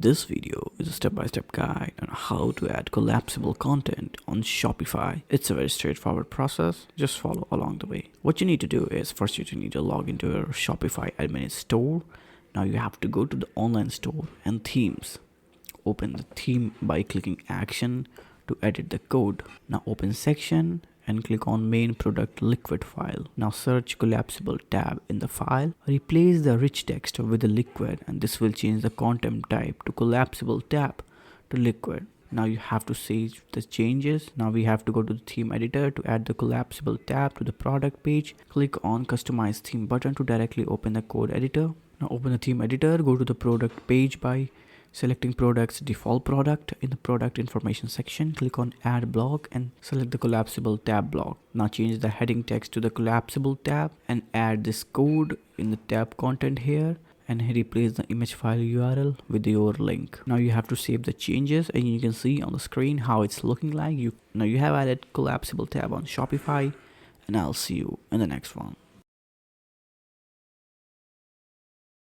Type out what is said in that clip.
This video is a step-by-step guide on how to add collapsible content on Shopify. It's a very straightforward process. Just follow along the way. What you need to do is first you need to log into your Shopify admin store. Now you have to go to the online store and themes. Open the theme by clicking action to edit the code. Now open section and click on main product liquid file. Now search collapsible tab in the file. Replace the rich text with the liquid, and this will change the content type to collapsible tab to liquid. Now you have to save the changes. Now we have to go to the theme editor to add the collapsible tab to the product page. Click on customize theme button to directly open the code editor. Now open the theme editor, go to the product page by selecting products default product. In the product information section, click on add block and select the collapsible tab block. Now change the heading text to the collapsible tab and add this code in the tab content here and replace the image file URL with your link. Now you have to save the changes and you can see on the screen how it's looking like. Now you have added collapsible tab on Shopify, and I'll see you in the next one.